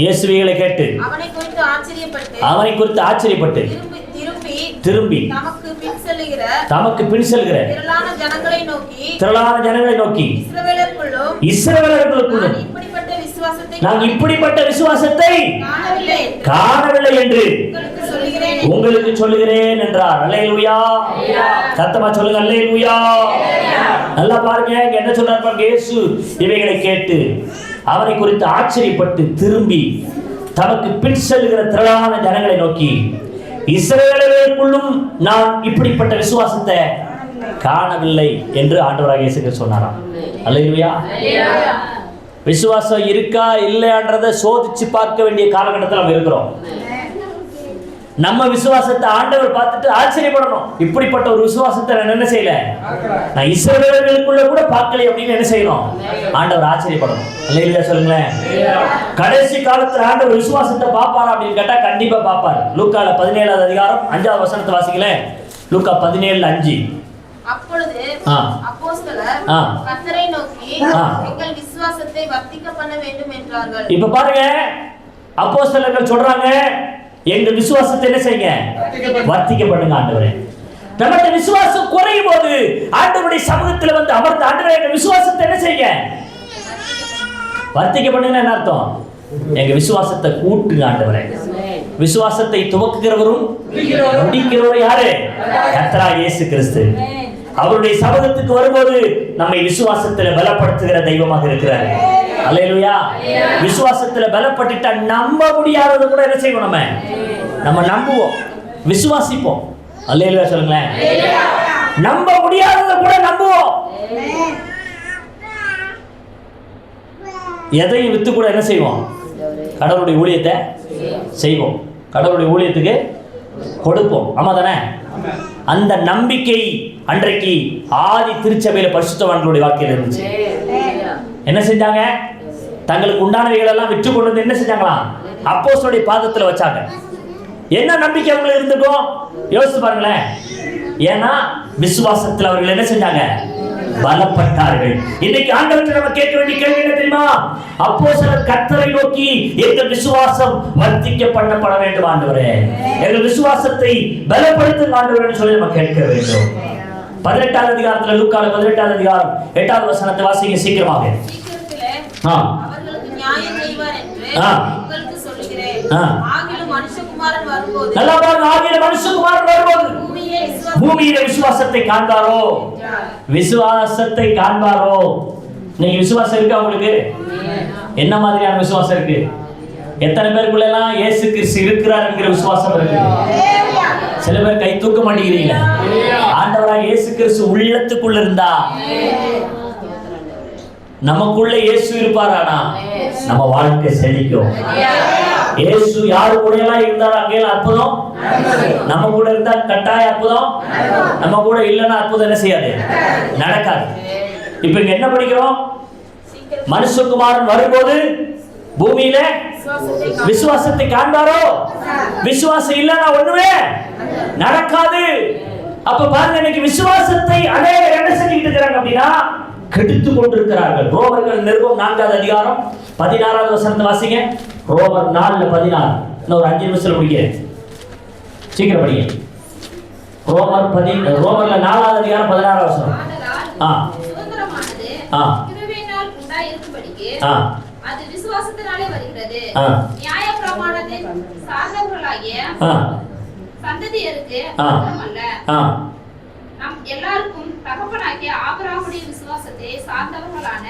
இயேசுவைகளை கேட்டு அவனை குறித்து ஆச்சரியப்பட்டு திரும்பி தமக்கு பின் செல்கிற திரளான ஜனங்களை நோக்கி இஸ்ரவேலர்களுக்குள்ளும் நான் இப்படிப்பட்ட விசுவாசத்தை காணவில்லை என்று உங்களுக்கு சொல்லுகிறேன் என்றார். அல்லேலூயா. சத்தமா சொல்லுங்க அல்லேலூயா. நல்லா பாருங்க என்ன சொல்றார் பாருங்க. இயேசு இவைகளை கேட்டு அவனை குறித்து ஆச்சரியப்பட்டு திரும்பி தமக்கு பின் செல்கிற திரளான ஜனங்களை நோக்கி இஸ்ரவேலர்களுக்குள்ளும் நான் இப்படிப்பட்ட விசுவாசத்தை காணவில்லை என்று ஆண்டவராகிய இயேசு கிறிஸ்து சொன்னாராம். அல்லேலூயா. விசுவாசம் இருக்கா இல்லையான்றதை சோதிச்சு பார்க்க வேண்டிய காலகட்டத்தில் நம்ம இருக்கிறோம். நம்ம விசுவாசத்தை ஆண்டவர் பார்த்துட்டு ஆச்சரியப்படணும். இப்படிப்பட்ட ஒரு விசுவாசத்தை நான் என்ன செய்யல, நான் இஸ்ரவேலர்களுக்குள்ள கூட பார்க்கல அப்படின்னு என்ன செய்யணும், ஆண்டவர் ஆச்சரியப்படணும். அல்லேலூயா சொல்லுங்களேன். கடைசி காலத்துல ஆண்டவர் விசுவாசத்தை பார்ப்பாரா அப்படின்னு கேட்டா கண்டிப்பா பார்ப்பாரு. லூக்கால 17வது அதிகாரம் 5வது வசனத்தை வாசிங்களேன். லூக்கா 17:5. அப்பொழுது அப்போஸ்தலர் கர்த்தரை நோக்கி எங்கள் விசுவாசத்தை வர்த்திக்க பண்ண வேண்டும் என்றார்கள். இப்ப பாருங்க, அப்போஸ்தலர்கள் சொல்றாங்க எங்க விசுவாசத்தை என்ன செய்யுங்க வர்த்திக்க பண்ணுங்க ஆண்டவரே. நம்முடைய விசுவாசம் குறையும் போது ஆண்டவருடைய சமூகத்தில் வந்து அமர்ந்து ஆண்டவரே எங்க விசுவாசத்தை என்ன செய்யுங்க வர்த்திக்க பண்ணுங்க. என்ன அர்த்தம்? எங்க விசுவாசத்தை கூட்டுங்க ஆண்டவரே. விசுவாசத்தை துவக்குகிறவரும் முடிக்கிறவரும் யாரு? கர்த்தராகிய இயேசு கிறிஸ்து. அவருடைய சமூகத்துக்கு வரும்போது நம்மை விசுவாசத்தில் பலப்படுத்துகிற தெய்வமாக இருக்கிறார். அல்லேலூயா. விசுவாசத்துல பலப்பட்டுட்டா நம்ப முடியாதது கூட என்ன செய்வோம், நம்ம நம்புவோம், விசுவாசிப்போம். அல்லேலூயா சொல்லுங்களேன். நம்ப முடியாதது கூட நம்புவோம். எதையும் வித்து கூட என்ன செய்வோம், கடவுளுடைய ஊழியத்தை செய்வோம், கடவுளுடைய ஊழியத்துக்கு கொடுப்போம். ஆமா தானே? அந்த நம்பிக்கை அன்றைக்கு ஆதி திருச்சபையில பரிசுத்தவான்களுடைய வாழ்க்கையில் இருந்துச்சு. என்ன செஞ்சாங்க? தங்களுக்கு உண்டானவைகள் எல்லாம் விற்று கொண்டு வந்து என்ன செஞ்சாங்களாம், அப்போஸ்தலருடைய பாதத்துல வச்சாங்க. என்ன நம்பிக்கை அவங்களுக்கு இருந்திருக்கும் யோசிச்சு பாருங்களேன். ஏன்னா விசுவாசத்தில் அவர்கள் என்ன செஞ்சாங்க, பலப்பட்டார்கள். இன்னைக்கு ஆண்டவர்கிட்ட நம்ம கேட்க வேண்டிய கேள்வி என்ன தெரியுமா? அப்போஸ்தலர் கர்த்தரை நோக்கி எங்கள் விசுவாசம் வர்த்திக்க பண்ணப்பட வேண்டும் ஆண்டவரே, எங்கள் விசுவாசத்தை பலப்படுத்தும் ஆண்டவரே சொல்லி நம்ம கேட்க வேண்டும். 18வது அதிகாரத்துல லூக்கால 18வது அதிகாரம் 8வது வசனத்தை வாசிங்க சீக்கிரமாக. அவர்களுக்கு நியாயம் செய்வார் என்று உங்களுக்கு சொல்கிறேன். ஆகிலும் மனுஷகுமாரன் வரும்போது நல்லா பாருங்க, ஆகிலும் மனுஷகுமாரன் வரும்போது பூமியிலே விசுவாசத்தை காண்பாரோ, விசுவாசத்தை காண்பாரோ. நீங்க விசுவாசம் இருக்கா உங்களுக்கு? என்ன மாதிரியான விசுவாசம் இருக்கு? எத்தனை பேருக்குள்ள எல்லாம் இயேசு கிறிஸ்து இருக்கிறார் என்கிற விசுவாசம் இருக்கு? சில பேர் கை தூக்க மாட்டேங்கிறீங்க. ஆண்டவராக இயேசு கிறிஸ்து உள்ளத்துக்குள்ள இருந்தா, நமக்குள்ள இயேசு இருப்பாரானா நம்ம வாழ்க்கை செழிக்கும். இயேசு யாரு கூட எல்லாம் இருந்தாலும் அங்கெல்லாம் அற்புதம், நம்ம கூட இருந்தா கட்டாய அற்புதம், நம்ம கூட இல்லைன்னா அற்புதம் என்ன செய்யாது, நடக்காது. இப்ப இங்க என்ன படிக்கிறோம்? மனுஷகுமாரன் வரும்போது பூமியில விசுவாசத்தை காண்பாரோ? விசுவாசம் இல்லைன்னா ஒண்ணுமே நடக்காது. அப்ப பாருங்க, இன்னைக்கு விசுவாசத்தை அநேகர் என்ன செஞ்சுட்டு இருக்கிறாங்க அப்படின்னா கெடுத்து கொண்டிருக்கிறார்கள். ரோமர்கள் நிருபம் 4வது அதிகாரம் 16வது வசனத்தை வாசிங்க. ரோமர் 4:16. இன்னொரு 5 நிமிஷத்துல முடிக்கிறேன், சீக்கிரம் படிங்க. ரோமர்ல 4வது அதிகாரம் 16வது வசனம். அது விசுவாசத்தினாலே வருகிறது. நியாயப்பிரமாணத்தின் சார்ந்தவர்களாகிய சந்ததியருக்கு மட்டுமல்ல, நம் எல்லாருக்கும் தகப்பனாகிய ஆபிரகாமுடைய விசுவாசத்தை சார்ந்தவர்களான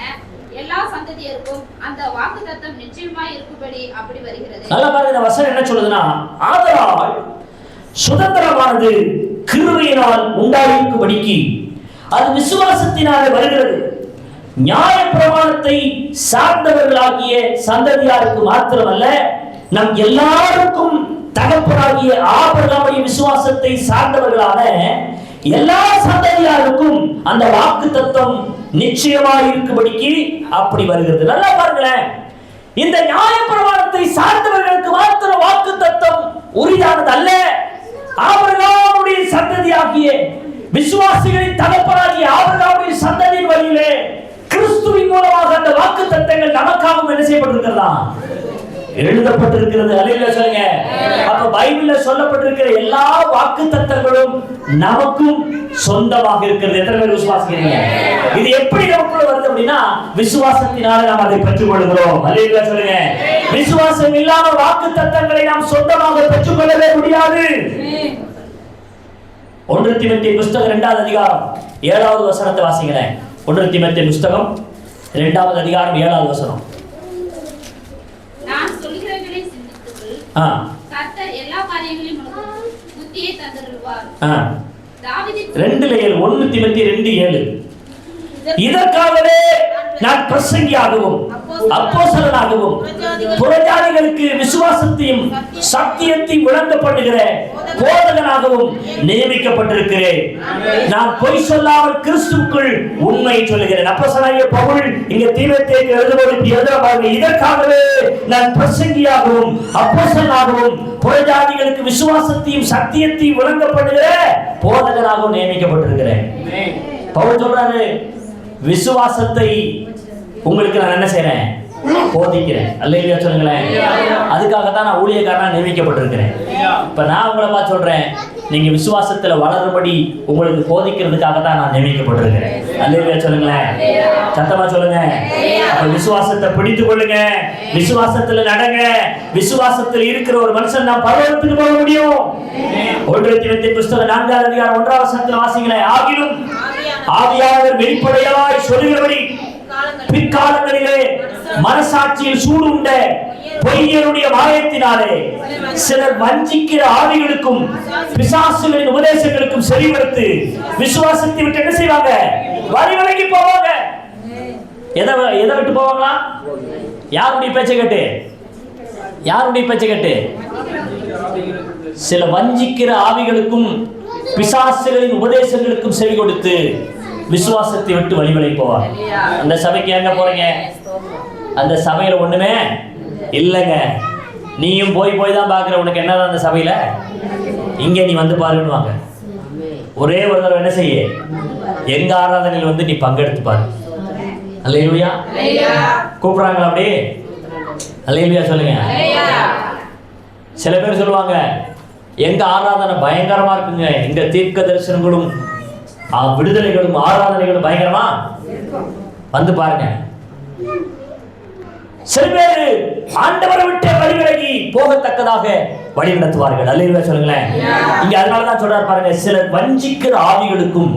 எல்லா சந்ததியருக்கும் அந்த வாக்குத்தத்தம் நிச்சயமாய் இருக்கும்படி அப்படி வருகிறது. நல்லா பாருங்க, இந்த வசனம் என்ன சொல்லுதுன்னா, ஆதலால் சுதந்திரமானது கிருபையினால் உண்டாயிருக்கும்படிக்கு அது விசுவாசத்தினாலே வருகிறது. நியாயப்பிரமாணத்தை சார்ந்தவர்களாகிய சந்ததியாருக்கு மாத்திரமல்ல, நம் எல்லாருக்கும் தகப்பனாகிய ஆபிரகாமுடைய விசுவாசத்தை சார்ந்தவர்களான எல்லா சந்ததியாருக்கும் அந்த வாக்கு தத்தம் நிச்சயமாக இருக்கும்படிக்கு அப்படி வருகிறது. நல்லா பாருங்களேன், இந்த நியாயப்பிரமாணத்தை சார்ந்தவர்களுக்கு மாத்திரம் வாக்கு தத்தம் உரிதானது அல்ல. ஆபிரகாமுடைய சந்ததியாகிய விசுவாசிகளின் தகப்பனாகிய ஆபிரகாமுடைய சந்ததியின் வழியிலே கிறிஸ்துவின் மூலமாக அந்த வாக்கு தத்தங்கள் நமக்காகவும் என்ன செய்யப்பட்டிருக்கிறதா, எழுதப்பட்டிருக்கிறது. அல்லேலூயா சொல்லுங்க. அப்ப பைபிள்ல சொல்லப்பட்டிருக்கிற எல்லா வாக்கு தத்தங்களும் நமக்கும் சொந்தமாக இருக்கிறது. எத்தனை பேர் விசுவாசிக்கிறீங்க? இது எப்படி நமக்குள்ள வருது அப்படின்னா விசுவாசத்தினால நாம் அதை பெற்றுக் கொள்கிறோம். அல்லேலூயா சொல்லுங்க. விசுவாசம் இல்லாம வாக்கு தத்தங்களை நாம் சொந்தமாக பெற்றுக் கொள்ளவே முடியாது. 1 தீமோத்தேயு புத்தகம் 2வது அதிகாரம் 7வது வசனத்தை வாசிங்களேன். 1 தீமோத்தேயு புத்தகம் 2வது அதிகாரம் 7வது வசனம். நான் சொல்கிறவர்களை சிந்தித்துக்கொள். கர்த்தர் எல்லா காரியங்களிலும் உனக்கு புத்தியை தந்தருள்வார். 1 தீமோத்தேயு 2:7. இதற்காகவே நான் பிரசங்கியாகவும் அப்போஸ்தலனாகவும் புறஜாதிகளுக்கு விசுவாசத்தையும் சத்தியத்தையும் விளங்க பண்ணுகிற போதகனாகவும் நியமிக்கப்பட்டிருக்கிறேன். நான் பொய் சொல்லாமல் கிறிஸ்துவுக்குள் உண்மையை சொல்லுகிறேன். அப்போஸ்தலனாகிய பவுல் இங்க தீமோத்தேயுக்கு எழுதும்போது இதற்காகவே நான் பிரசங்கியாகவும் அப்போஸ்தலனாகவும் புறஜாதிகளுக்கு விசுவாசத்தையும் சத்தியத்தையும் விளங்க பண்ணுகிற போதகனாகவும் நியமிக்கப்பட்டிருக்கிறேன். பவுல் சொல்றாரு, விசுவாசத்தை உங்களுக்கு நான் என்ன செய்றேன், போதிக்கிறேன். அல்லேலூயா சொல்லுங்களேன். அதுக்காக தான் நான் ஊழியக்காரனா நியமிக்கப்பட்டிருக்கிறேன். இப்ப நான் உங்களை பார்த்து சொல்றேன், நீங்க விசுவாசத்துல வளரும்படி உங்களுக்கு போதிக்கிறதுக்காக தான் நான் நியமிக்கப்பட்டிருக்கிறேன். அல்லேலூயா சொல்லுங்களேன். சத்தமா சொல்லுங்க. அப்ப விசுவாசத்தை பிடித்துக் கொள்ளுங்க, விசுவாசத்துல நடங்க. விசுவாசத்தில் இருக்கிற ஒரு மனுஷன் நான் பரலோகத்துக்கு போக முடியும். 1 தீமோத்தேயு புத்தகம் 4வது அதிகாரம் 1வது வசனத்தில் வாசிங்களேன். ஆகிலும் ஆவியானவர் வெளிப்படையாய் சொல்லுகிறபடி பிற்காலங்களிலே மனசாட்சியில் சூடுண்ட பொய்யருடைய மாயத்தினாலே சிலர் வஞ்சிக்கிற ஆவிகளுக்கும் பிசாசுகளின் உபதேசங்களுக்கும் செவிமடுத்து விசுவாசத்தை விட்டு என்ன செய்வாங்க, வழி விலகி போவாங்க. எதை விட்டு போவாங்களா? யாருடைய பேச்சை கேட்டு? யாருடைய பேச்சை கேட்டு? சில வஞ்சிக்கிற ஆவிகளுக்கும் பிசாசுகளின் உபதேசங்களுக்கும் செவி கொடுத்து விசுவாசத்தை விட்டு வழிவிலகி போவார். அந்த சபைக்கு எங்க போறீங்க? அந்த சபையில ஒண்ணுமே இல்லைங்க. நீயும் போய் தான் பாக்குற. உனக்கு என்னதான் அந்த சபையில? இங்க நீ வந்து பாருன்னுவாங்க. ஒரே ஒரு தடவை என்ன செய்ய, எங்க ஆராதனையில் வந்து நீ பங்கெடுத்து பாரு. அல்லேலூயா கூப்பிடுறாங்களா? அப்படியே அல்லேலூயா சொல்லுங்க. சில பேர் சொல்லுவாங்க, எங்க ஆராதனை பயங்கரமா இருக்குங்க, எங்க தீர்க்க தரிசனங்களும் விடுதலைகளும் ஆராதனைகளும் பயங்கரமா, வந்து பாருங்க. சில பேர் ஆண்டவரை விட்டு வழிவிலகி போகத்தக்கதாக வழி நடத்துவார்கள். அல்லேலூயா சொல்லுங்களேன். இங்க அதனாலதான் சொல்றாரு பாருங்க, சிலர் வஞ்சிக்கிற ஆவிகளுக்கும்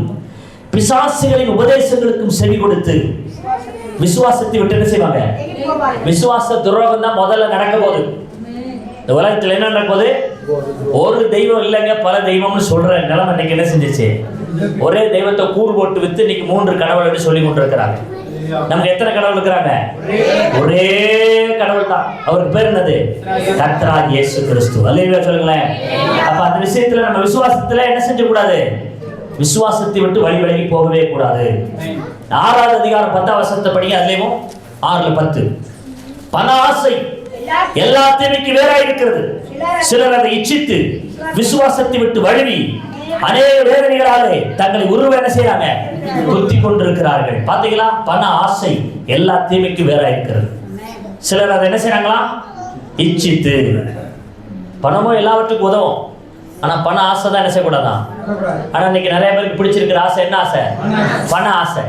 பிசாசுகளின் உபதேசங்களுக்கும் செவி கொடுத்து விசுவாசத்தை விட்டு என்ன செய்வாங்க? விசுவாச துரோகம் தான் முதல்ல நடக்க போகுது. இந்த உலகத்தில் என்ன நடக்க போகுது? ஒரு தெய்வம் இல்லைங்க, பல தெய்வம்னு சொல்ற நிலைமை இன்னைக்கு என்ன செஞ்சிச்சு? ஒரே தெய்வத்தை கூறு போட்டு வித்து இன்னைக்கு 3 கடவுள்னு சொல்லி கொண்டு இருக்கிறாங்க. நமக்கு எத்தனை கடவுள் இருக்கிறாங்க? ஒரே கடவுள் தான். அவருக்கு பேர் என்னது? கர்த்தராகிய இயேசு கிறிஸ்து. அல்லேலூயா சொல்லுங்களேன். அப்ப அந்த விஷயத்துல நம்ம விசுவாசத்துல என்ன செஞ்ச கூடாது? விசுவாசத்தை விட்டு வழி விலகி போகவே கூடாது. 6வது அதிகாரம் 10வது வசனத்தை படிங்க. அதுலயும் 6:10 பண ஆசை எல்லா தீமைக்கு வேறாய் இருக்கிறது. சிலர் அதை இச்சித்து விசுவாசத்தை விட்டு வழுவி அநேக வேதனைகளாலே தங்களை உருவ என்ன செய்யறாங்க? குத்தி கொண்டிருக்கிறார்கள். பாத்தீங்களா? பண ஆசை எல்லா தீமைக்கு வேறாய் இருக்கிறது. சிலர் அதை என்ன செய்யறாங்களா? இச்சித்து. பணமும் எல்லாவற்றுக்கும் உதவும், ஆனா பண ஆசை தான் என்ன செய்யக்கூடாதான். ஆனா இன்னைக்கு நிறைய பேருக்கு பிடிச்சிருக்கிற ஆசை என்ன ஆசை? பண ஆசை.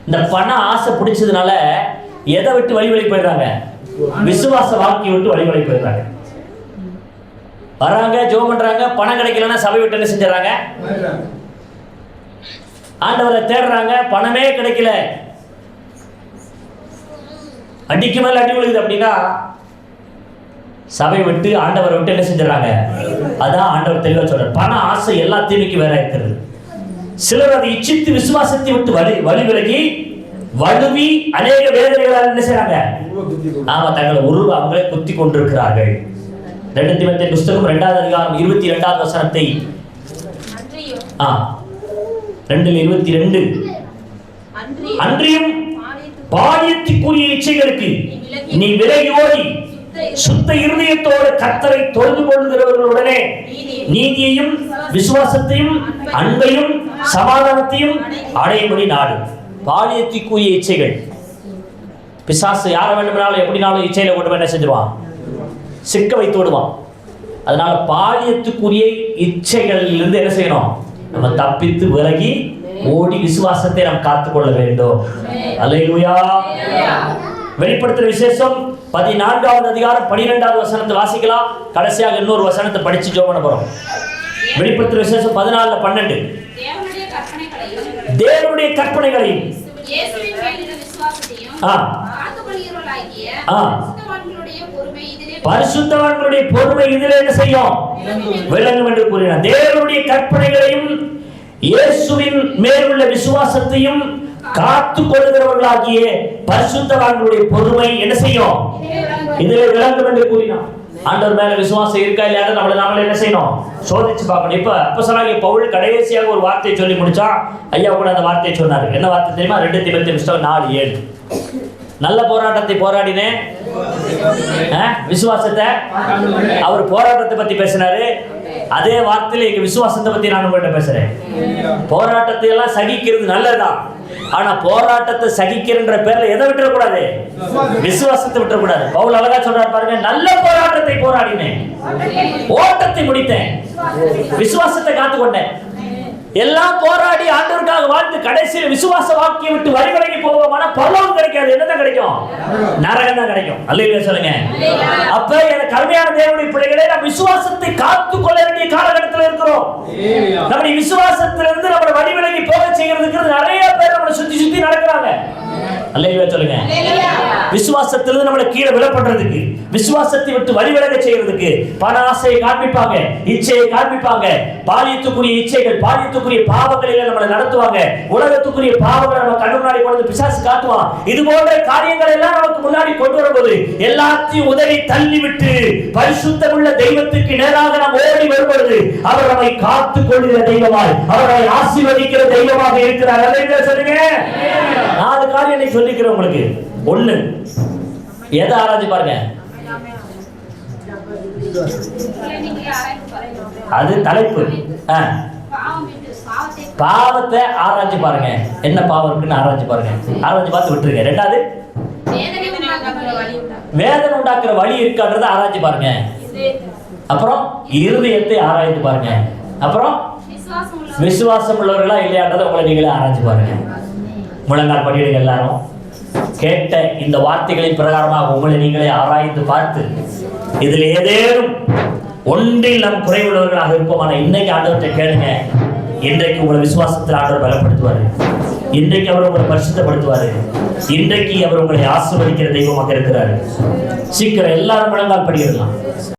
இந்த பண ஆசை பிடிச்சதுனால எதை விட்டு வழி போயிடுறாங்க? விசுவாச வாழ்க்கையை விட்டு வழி போயிடுறாங்க. வராங்க, ஜெபம் பண்றாங்க, பணம் கிடைக்கலன்னா சபை விட்டு என்ன செஞ்சாங்க? ஆண்டவரை தேடுறாங்க, பணமே கிடைக்கல, அடிக்கு மேல அடி விழுகுது அப்படின்னா சபை விட்டு ஆண்டவரை விட்டு என்ன செஞ்சாங்க? அதான் ஆண்டவர் தெளிவா சொல்றார், பண ஆசை எல்லா தீமைக்கு வேற இருக்கிறது. சிலர் அதை இச்சித்து விசுவாசத்தை விட்டு வழி விலகி வலுவி அநேக வேதனைகளால் என்ன செய்றாங்க? ஆமா, தங்களை அவங்களே குத்தி கொண்டிருக்கிறார்கள். 2 தீமோத்தேயு புத்தகம் 2வது அதிகாரம் 22வது வசனத்தை 2:22 அன்றியும் பாலியத்துக்குரிய இச்சைகளுக்கு நீ விலகி ஓடி சுத்த இருதயத்தோடு கர்த்தரை தொழுது கொள்கிறவர்களுடனே நீதியையும் விசுவாசத்தையும் அன்பையும் சமாதானத்தையும் அடையும்படி நாடு. பாலியத்துக்குரிய இச்சைகள். பிசாசு யாரை வேண்டுமானாலும் எப்படினாலும் இச்சையில கொண்டு போய் என்ன செஞ்சிருவான்? சிக்க வைத்து விடுவான். அதனால பாலியத்துக்குரிய இச்சைகளிலிருந்து என்ன செய்யணும்? நம்ம தப்பித்து விலகி ஓடி விசுவாசத்தை நாம் காத்துக்கொள்ள வேண்டும். அல்லேலூயா. வெளிப்படுத்துற விசேஷம் 14வது அதிகாரம் 12வது வசனத்தை வாசிக்கலாம். கடைசியாக இன்னொரு வசனத்தை படிச்சு ஜெபம் பண்ண போறோம். வெளிப்படுத்துற விசேஷம் 14:12 தேவனுடைய கற்பனைகளையும் பரிசுத்தவான்களுடைய பொறுமை இதிலே என்ன செய்யும்? விளங்கும் என்று கூறினார். தேவனுடைய கற்பனைகளையும் இயேசுவின் மேலுள்ள விசுவாசத்தையும் காத்து கொள்கிறவர்களாகிய பரிசுத்தவான்களுடைய பொறுமை என்ன செய்யும்? இதிலே விளங்கும் என்று கூறினார். ஆண்டவர் மேல விசுவாசம் இருக்கா இல்லையா நம்மள என்ன செய்யணும்? சோதிச்சு பார்க்கணும். இப்ப அப்போஸ்தலனாகிய பவுல் கடைசியாக ஒரு வார்த்தையை சொல்லி முடிச்சா, ஐயா கூட அந்த வார்த்தையை சொன்னாரு. என்ன வார்த்தை தெரியுமா? 2 தீமோத்தேயு புத்தகம் 4:7 நல்ல போராட்டத்தை போராடினேன், விசுவாசத்தை. அவர் போராட்டத்தை பத்தி பேசினாரு. அதே வார்த்தையில எங்க விசுவாசத்தை பத்தி நான் உங்கள்கிட்ட பேசுறேன். போராட்டத்தை எல்லாம் சகிக்கிறது நல்லதுதான், ஆனா போராட்டத்தை சகிக்கிறன்ற பேர்ல எதை விட்டுறக்கூடாது? விசுவாசத்தை விட்டுறக்கூடாது. பவுல் அழகா சொல்றாரு பாருங்க, நல்ல போராட்டத்தை போராடினேன், ஓட்டத்தை முடித்தேன், விசுவாசத்தை காத்துக்கொண்டேன். எல்லாம் போராடி ஆண்டவருக்காக வாழ்ந்து கடைசியில் விசுவாச வாக்கியம் விட்டு வழி விலகி போவோமான பரலோகம் கிடைக்காது. என்னதான் கிடைக்கும்? நரகம் தான் கிடைக்கும். அல்லேலூயா சொல்லுங்க. அப்ப எனக்கு அருமையான தேவனுடைய பிள்ளைகளே, நம்ம விசுவாசத்தை காத்துக்கொள்ள வேண்டிய காலகட்டத்தில் இருக்கிறோம். நம்முடைய விசுவாசத்திலிருந்து நம்மளை வழி விலகி போக செய்யறதுக்கு நிறைய பேர் நம்மளை சுத்தி சுத்தி நடக்கிறாங்க. அல்லேலூயா சொல்லுங்க. விசுவாசத்திலிருந்து நம்மளை கீழே விழப்படுறதுக்கு, விசுவாசத்தை விட்டு வழி விலக செய்யறதுக்கு பண ஆசையை காண்பிப்பாங்க, இச்சையை காண்பிப்பாங்க, பாலியத்துக்குரிய இச்சைகள், பாலியத்துக்குரிய பாவங்களில் நம்மளை நடத்துவாங்க, உலகத்துக்குரிய பாவங்களை நம்ம கண்ணு முன்னாடி கொண்டு பிசாசு காட்டுவான். இது போன்ற காரியங்கள் எல்லாம் நமக்கு முன்னாடி கொண்டு வரும்போது எல்லாத்தையும் உதவி தள்ளி விட்டு பரிசுத்தமுள்ள தெய்வத்துக்கு நேராக நாம் ஓடி வரும்பொழுது அவர் நம்மை காத்துக் கொள்கிற தெய்வமாய், அவரை ஆசீர்வதிக்கிற தெய்வமாக இருக்கிறார். அல்லேலூயா சொல்லுங்க. 4 காரியம் சொல்லிக்கிறேன் உங்களுக்கு. 1, எதை ஆராய்ச்சி பாருங்க? அது தலைப்பு. பாவத்தை ஆராய்ச்சி பாருங்க, என்ன பாவம் இருக்குன்னு ஆராய்ச்சி பாருங்க. ஆராய்ச்சி பார்த்து விட்டுருங்க. 2வது, வேதனை உண்டாக்குற வழி இருக்கான்றத ஆராய்ச்சி பாருங்க. அப்புறம் இருதயத்தை ஆராய்ச்சி பாருங்க. அப்புறம் விசுவாசம் உள்ளவர்களா இல்லையான்றதை உங்களை நீங்களே ஆராய்ச்சி பாருங்க. முழங்கால் படியிடுங்க. எல்லாரும் கேட்ட இந்த வார்த்தைகளின் பிரகாரமாக உங்களை நீங்களே ஆராய்ந்து பார்த்து இதில் ஏதேனும் ஒன்றில் நம் குறைவுள்ளவர்களாக இருப்போமான இன்னைக்கு ஆண்டவர்கிட்ட கேளுங்க. இன்றைக்கு உங்களை விசுவாசத்தில் ஆண்டவர் பலப்படுத்துவார். இன்றைக்கு அவர் உங்களை பரிசுத்தப்படுத்துவார். இன்றைக்கு அவர் உங்களை ஆசீர்வதிக்கிற தெய்வமாக இருக்கிறார். சீக்கிரம் எல்லாரும் முழங்கால் படியிடலாம்.